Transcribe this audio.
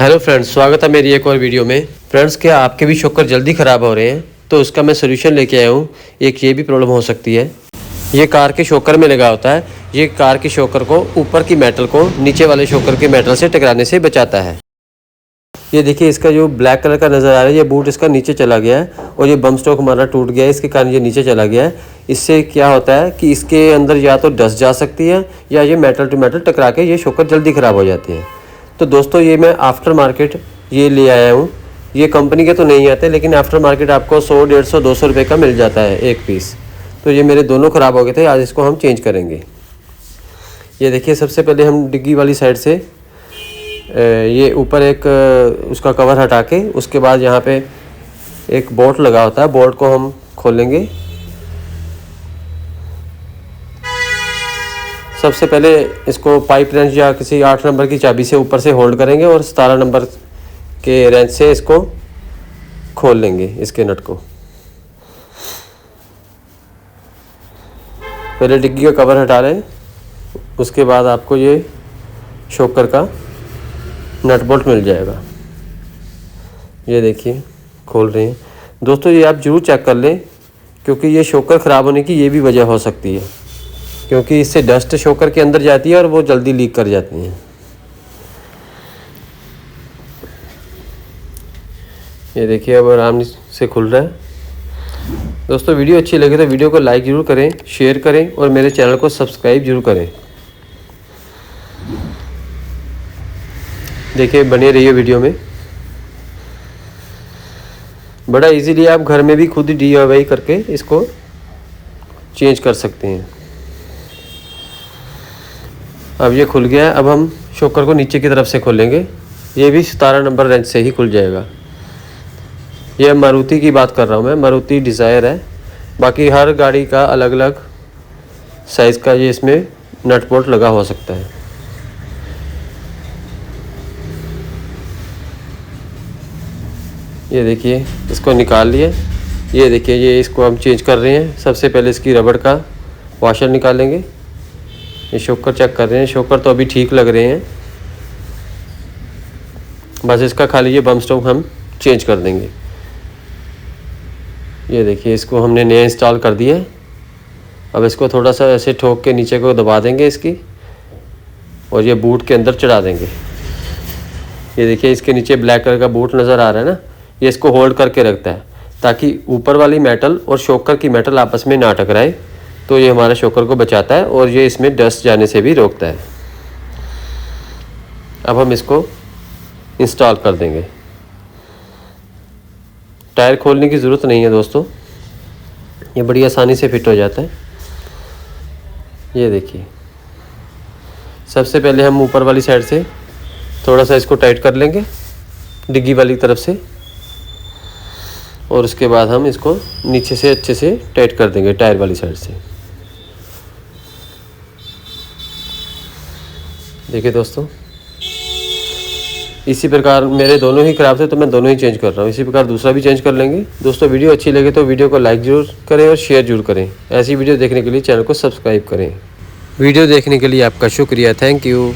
Hello friends, स्वागत है मेरी एक और वीडियो में। फ्रेंड्स, क्या आपके भी शॉकर जल्दी ख़राब हो रहे हैं? तो उसका मैं सोल्यूशन लेके आया हूँ। एक ये भी प्रॉब्लम हो सकती है। ये कार के शॉकर में लगा होता है। ये कार के शॉकर को ऊपर की मेटल को नीचे वाले शॉकर के मेटल से टकराने से बचाता है। ये देखिए, इसका जो ब्लैक कलर का नज़र आ रहा है, ये बूट इसका नीचे चला गया है और ये बम स्टॉक हमारा टूट गया है। इसके कारण ये नीचे चला गया है। इससे क्या होता है कि इसके अंदर या तो डस्ट जा सकती है या ये मेटल टू मेटल टकरा के ये शॉकर जल्दी ख़राब हो जाते हैं। तो दोस्तों, ये मैं आफ्टर मार्केट ये ले आया हूँ। ये कंपनी के तो नहीं आते, लेकिन आफ्टर मार्केट आपको 100, 150, 200 रुपये का मिल जाता है एक पीस। तो ये मेरे दोनों ख़राब हो गए थे, आज इसको हम चेंज करेंगे। ये देखिए, सबसे पहले हम डिग्गी वाली साइड से ये ऊपर एक उसका कवर हटा के, उसके बाद यहाँ पे एक बोल्ट लगा होता है, बोल्ट को हम खोलेंगे। सबसे पहले इसको पाइप रेंच या किसी 8 नंबर की चाबी से ऊपर से होल्ड करेंगे और 17 नंबर के रेंच से इसको खोल लेंगे, इसके नट को। पहले डिग्गी का कवर हटा लें, उसके बाद आपको ये शॉकर का नट बोल्ट मिल जाएगा। ये देखिए, खोल रहे हैं। दोस्तों, ये आप ज़रूर चेक कर लें, क्योंकि ये शॉकर ख़राब होने की ये भी वजह हो सकती है, क्योंकि इससे डस्ट शॉकर के अंदर जाती है और वो जल्दी लीक कर जाती हैं। ये देखिए, अब आराम से खुल रहा है। दोस्तों, वीडियो अच्छी लगे तो वीडियो को लाइक ज़रूर करें, शेयर करें और मेरे चैनल को सब्सक्राइब ज़रूर करें। देखिए, बने रहिए वीडियो में। बड़ा इजीली आप घर में भी खुद DIY करके इसको चेंज कर सकते हैं। अब ये खुल गया है। अब हम शॉकर को नीचे की तरफ से खोलेंगे। ये भी 17 नंबर रेंच से ही खुल जाएगा। ये मारुति की बात कर रहा हूँ मैं, मारुति डिज़ायर है। बाकी हर गाड़ी का अलग अलग साइज़ का ये इसमें नट बोल्ट लगा हो सकता है। ये देखिए, इसको निकाल लिए। ये देखिए, ये इसको हम चेंज कर रहे हैं। सबसे पहले इसकी रबड़ का वॉशर निकालेंगे। ये शॉकर चेक कर रहे हैं। शॉकर तो अभी ठीक लग रहे हैं, बस इसका खाली ये बम स्टॉक हम चेंज कर देंगे। ये देखिए, इसको हमने नया इंस्टॉल कर दिया है। अब इसको थोड़ा सा ऐसे ठोक के नीचे को दबा देंगे इसकी, और ये बूट के अंदर चढ़ा देंगे। ये देखिए, इसके नीचे ब्लैक कलर का बूट नज़र आ रहा है ना, ये इसको होल्ड करके रखता है ताकि ऊपर वाली मेटल और शॉकर की मेटल आपस में ना टकराए। तो ये हमारे शॉकर को बचाता है और ये इसमें डस्ट जाने से भी रोकता है। अब हम इसको इंस्टॉल कर देंगे। टायर खोलने की ज़रूरत नहीं है दोस्तों, ये बड़ी आसानी से फिट हो जाता है। ये देखिए, सबसे पहले हम ऊपर वाली साइड से थोड़ा सा इसको टाइट कर लेंगे डिग्गी वाली तरफ से, और उसके बाद हम इसको नीचे से अच्छे से टाइट कर देंगे टायर वाली साइड से। देखिए दोस्तों, इसी प्रकार मेरे दोनों ही ख़राब थे तो मैं दोनों ही चेंज कर रहा हूँ। इसी प्रकार दूसरा भी चेंज कर लेंगे। दोस्तों, वीडियो अच्छी लगे तो वीडियो को लाइक ज़रूर करें और शेयर ज़रूर करें। ऐसी वीडियो देखने के लिए चैनल को सब्सक्राइब करें। वीडियो देखने के लिए आपका शुक्रिया। Thank you.